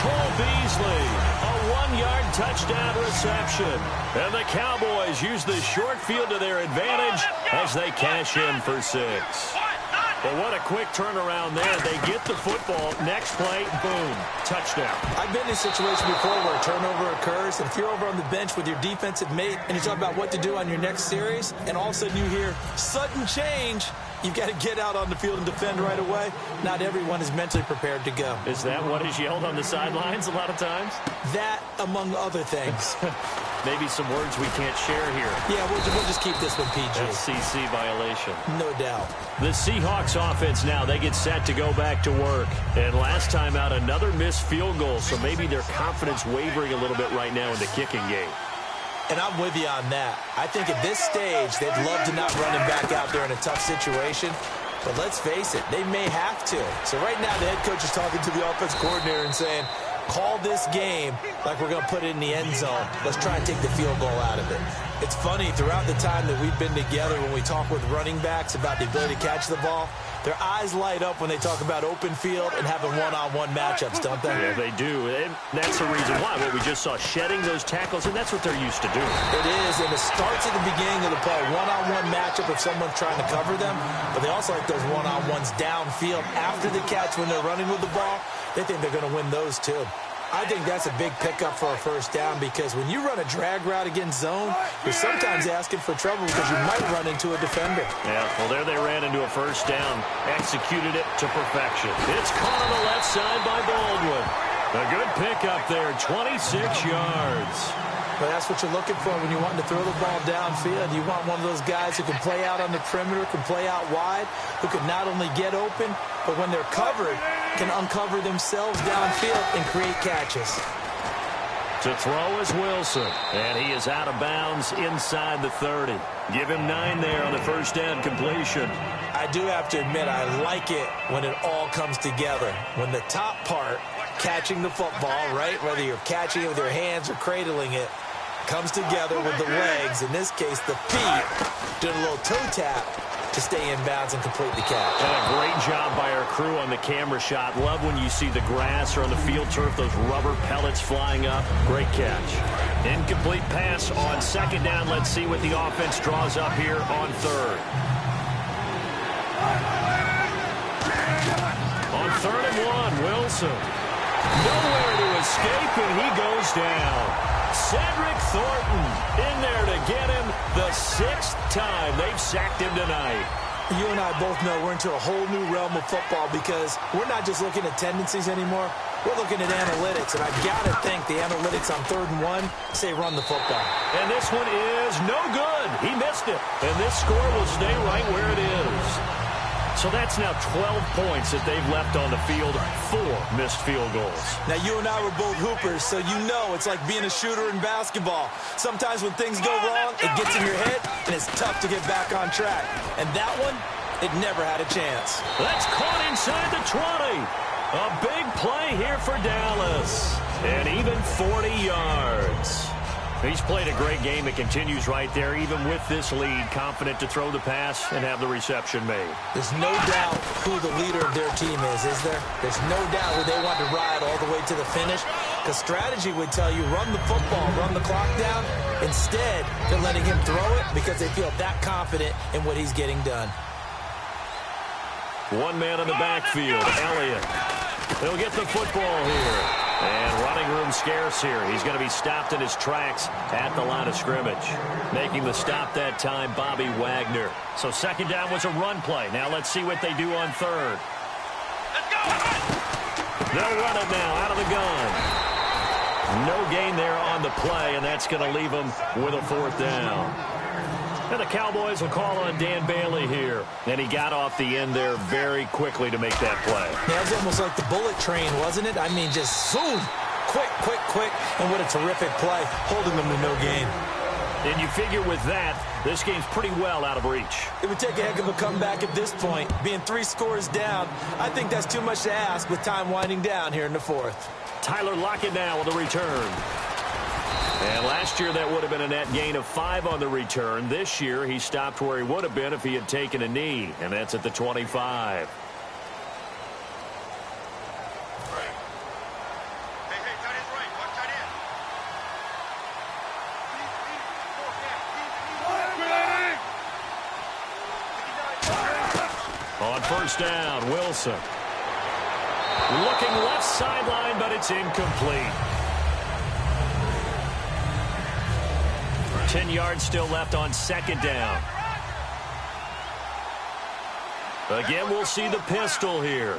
Cole Beasley, a 1-yard touchdown reception. And the Cowboys use the short field to their advantage as they cash in for 6. But what a quick turnaround there. They get the football. Next play, boom, touchdown. I've been in a situation before where a turnover occurs, and if you're over on the bench with your defensive mate and you talk about what to do on your next series, and all of a sudden you hear sudden change, you've got to get out on the field and defend right away. Not everyone is mentally prepared to go. Is that what is yelled on the sidelines a lot of times? That, among other things. Maybe some words we can't share here. Yeah, we'll just keep this one PG. FCC violation. No doubt. The Seahawks offense now, they get set to go back to work. And last time out, another missed field goal, so maybe their confidence wavering a little bit right now in the kicking game. And I'm with you on that. I think at this stage, they'd love to not run him back out there in a tough situation. But let's face it, they may have to. So right now, the head coach is talking to the offense coordinator and saying, call this game like we're going to put it in the end zone. Let's try and take the field goal out of it. It's funny, throughout the time that we've been together, when we talk with running backs about the ability to catch the ball, their eyes light up when they talk about open field and having one-on-one matchups, don't they? Yeah, they do. And that's the reason why. What we just saw, shedding those tackles, and that's what they're used to doing. It is, and it starts at the beginning of the play. One-on-one matchup if someone's trying to cover them, but they also like those one-on-ones downfield after the catch when they're running with the ball. They think they're going to win those too. I think that's a big pickup for a first down because when you run a drag route against zone, you're sometimes asking for trouble because you might run into a defender. Yeah, well, there they ran into a first down, executed it to perfection. It's caught on the left side by Baldwin. A good pickup there, 26 yards. But that's what you're looking for when you want to throw the ball downfield. You want one of those guys who can play out on the perimeter, can play out wide, who can not only get open, but when they're covered, can uncover themselves downfield and create catches. To throw is Wilson, and he is out of bounds inside the 30. Give him 9 there on the first down completion. I do have to admit, I like it when it all comes together. When the top part, catching the football, right, whether you're catching it with your hands or cradling it, comes together with the legs, in this case the feet, doing a little toe tap to stay in bounds and complete the catch. And a great job by our crew on the camera shot. Love when you see the grass or on the field turf, those rubber pellets flying up. Great catch. Incomplete pass on second down. Let's see what the offense draws up here on third. On 3rd and 1, Wilson. Nowhere to escape, and he goes down. Cedric Thornton in there to get him the 6th time they've sacked him tonight. You and I both know we're into a whole new realm of football because we're not just looking at tendencies anymore. We're looking at analytics, and I've got to think the analytics on 3rd and 1 say run the football. And this one is no good. He missed it, and this score will stay right where it is. So that's now 12 points that they've left on the field, 4 missed field goals. Now, you and I were both hoopers, so you know it's like being a shooter in basketball. Sometimes when things go wrong, it gets in your head, and it's tough to get back on track. And that one, it never had a chance. That's caught inside the 20. A big play here for Dallas. And even 40 yards. He's played a great game. It continues right there, even with this lead, confident to throw the pass and have the reception made. There's no doubt who the leader of their team is there? There's no doubt who they want to ride all the way to the finish. Because strategy would tell you run the football, run the clock down. Instead, they're letting him throw it because they feel that confident in what he's getting done. One man in the backfield, Elliott. He'll get the football here. And running room scarce here. He's going to be stopped in his tracks at the line of scrimmage. Making the stop that time, Bobby Wagner. So second down was a run play. Now let's see what they do on 3rd. Let's go! They'll run it now out of the gun. No gain there on the play, and that's going to leave them with a 4th down. And the Cowboys will call on Dan Bailey here. And he got off the end there very quickly to make that play. Yeah, it was almost like the bullet train, wasn't it? I mean, just zoom, quick, quick, quick. And what a terrific play, holding them to no gain. And you figure with that, this game's pretty well out of reach. It would take a heck of a comeback at this point. Being 3 scores down, I think that's too much to ask with time winding down here in the 4th. Tyler Lockett now with the return. And last year, that would have been a net gain of 5 on the return. This year, he stopped where he would have been if he had taken a knee, and that's at the 25. On first down, Wilson. Looking left sideline, but it's incomplete. 10 yards still left on second down. Again, we'll see the pistol here.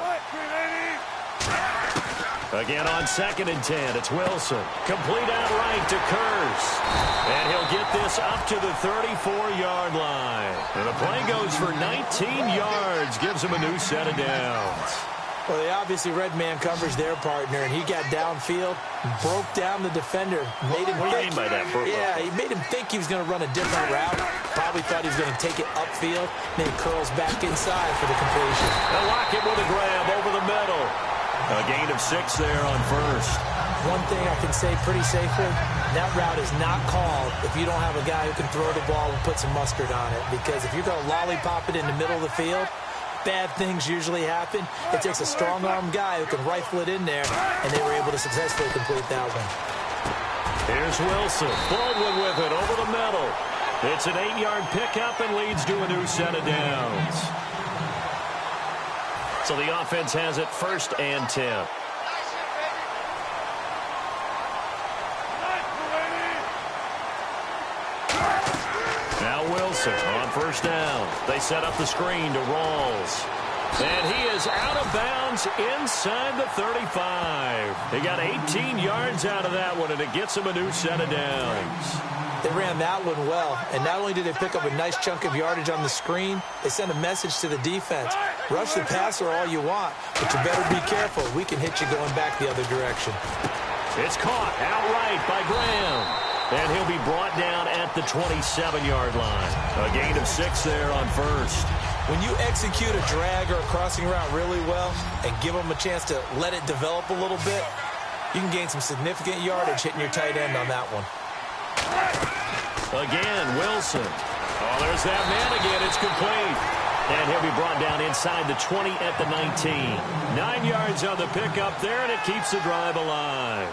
Again on 2nd and 10, it's Wilson. Complete outright to Curse. And he'll get this up to the 34-yard line. And the play goes for 19 yards, gives him a new set of downs. Well, they obviously read man coverage their partner, and he got downfield, broke down the defender, made him What do you mean by that, Burt? Yeah, he made him think he was going to run a different route. Probably thought he was going to take it upfield. Then he curls back inside for the completion. And Lockett with a grab over the middle. A gain of 6 there on first. One thing I can say pretty safely, that route is not called if you don't have a guy who can throw the ball and put some mustard on it. Because if you're going to lollipop it in the middle of the field, bad things usually happen. It takes a strong-arm guy who can rifle it in there, and they were able to successfully complete that one. Here's Wilson. Baldwin with it over the middle. It's an 8-yard pickup and leads to a new set of downs. So the offense has it 1st and 10. Now Wilson on first down. They set up the screen to Rawls. And he is out of bounds inside the 35. They got 18 yards out of that one, and it gets him a new set of downs. They ran that one well, and not only did they pick up a nice chunk of yardage on the screen, they sent a message to the defense. Rush the passer all you want, but you better be careful. We can hit you going back the other direction. It's caught outright by Graham. And he'll be brought down at the 27-yard line. A gain of 6 there on first. When you execute a drag or a crossing route really well and give them a chance to let it develop a little bit, you can gain some significant yardage hitting your tight end on that one. Again, Wilson. Oh, there's that man again. It's complete. And he'll be brought down inside the 20 at the 19. 9 yards on the pickup there, and it keeps the drive alive.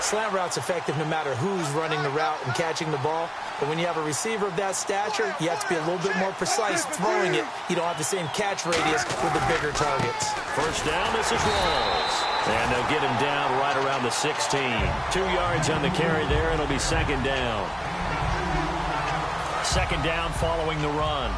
Slant route's effective no matter who's running the route and catching the ball. But when you have a receiver of that stature, you have to be a little bit more precise throwing it. You don't have the same catch radius with the bigger targets. First down, this is Rawls. And they'll get him down right around the 16. 2 yards on the carry there, and it'll be second down. Second down following the run.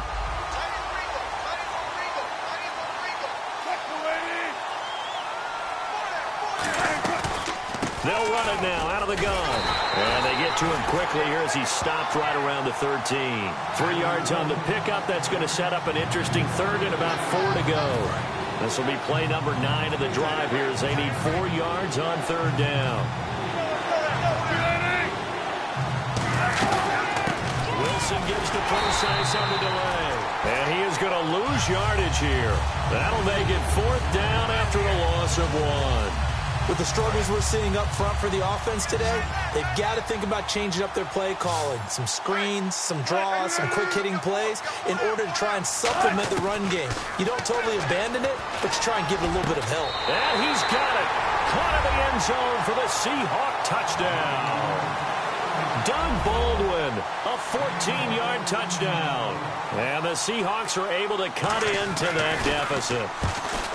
They'll run it now out of the gun. And they get to him quickly here as he stopped right around the 13. 3 yards on the pickup. That's going to set up an interesting third and about 4 to go. This will be play number 9 of the drive here as they need 4 yards on third down. Wilson gives to Forsyth on the delay. And he is going to lose yardage here. That'll make it 4th down after a loss of 1. With the struggles we're seeing up front for the offense today, they've got to think about changing up their play calling. Some screens, some draws, some quick-hitting plays in order to try and supplement the run game. You don't totally abandon it, but you try and give it a little bit of help. And he's got it. Caught in the end zone for the Seahawk touchdown. Doug Baldwin, a 14-yard touchdown. And the Seahawks are able to cut into that deficit.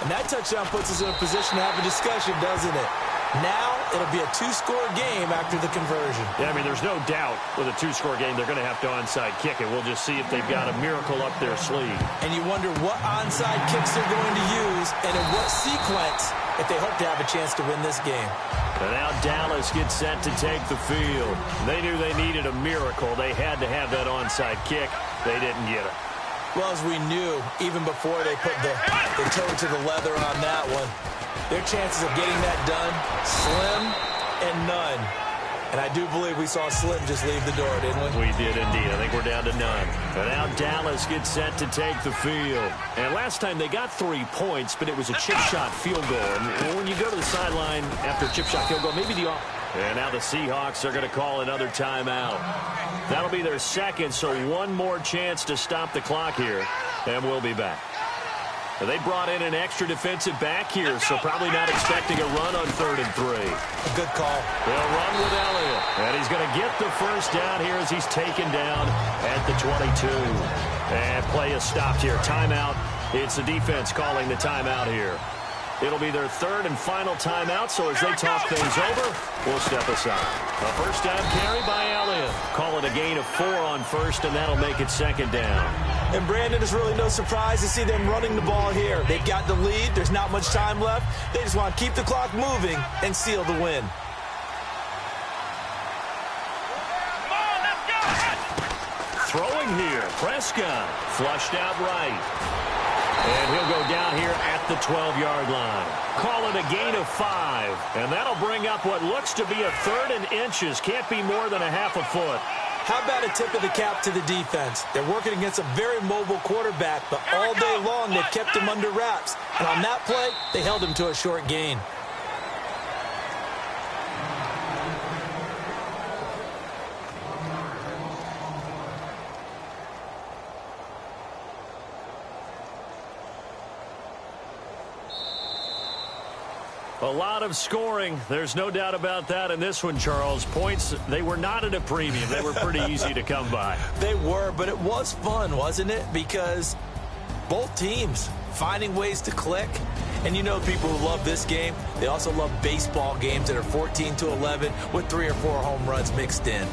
And that touchdown puts us in a position to have a discussion, doesn't it? Now it'll be a 2-score game after the conversion. Yeah, I mean, there's no doubt with a 2-score game they're going to have to onside kick it. We'll just see if they've got a miracle up their sleeve. And you wonder what onside kicks they're going to use and in what sequence if they hope to have a chance to win this game. And now Dallas gets set to take the field. They knew they needed a miracle. They had to have that onside kick. They didn't get it. Well, as we knew, even before they put the toe to the leather on that one, their chances of getting that done, slim and none. And I do believe we saw Slim just leave the door, didn't we? We did indeed. I think we're down to none. And now Dallas gets set to take the field. And last time they got 3 points, but it was a chip shot field goal. And when you go to the sideline after a chip shot field goal, maybe the... And now the Seahawks are going to call another timeout. That'll be their second, so one more chance to stop the clock here. And we'll be back. They brought in an extra defensive back here, so probably not expecting a run on 3rd and 3. A good call. They'll run with Elliott. And he's going to get the first down here as he's taken down at the 22. And play is stopped here. Timeout. It's the defense calling the timeout here. It'll be their 3rd and final timeout, so as they talk things over, we'll step aside. A first down carry by Elliott. Call it a gain of 4 on first, and that'll make it 2nd down. And Brandon, it's really no surprise to see them running the ball here. They've got the lead. There's not much time left. They just want to keep the clock moving and seal the win. Come on, let's go! Throwing here, Prescott. Flushed out right. And he'll go down here at the 12-yard line. Call it a gain of 5. And that'll bring up what looks to be a 3rd and inches. Can't be more than a half a foot. How about a tip of the cap to the defense? They're working against a very mobile quarterback, but all day long they've kept him under wraps. And on that play, they held him to a short gain. A lot of scoring. There's no doubt about that in this one, Charles. Points, they were not at a premium. They were pretty easy to come by. They were, but it was fun, wasn't it? Because both teams finding ways to click. And you know people who love this game, they also love baseball games that are 14-11 with 3 or 4 home runs mixed in.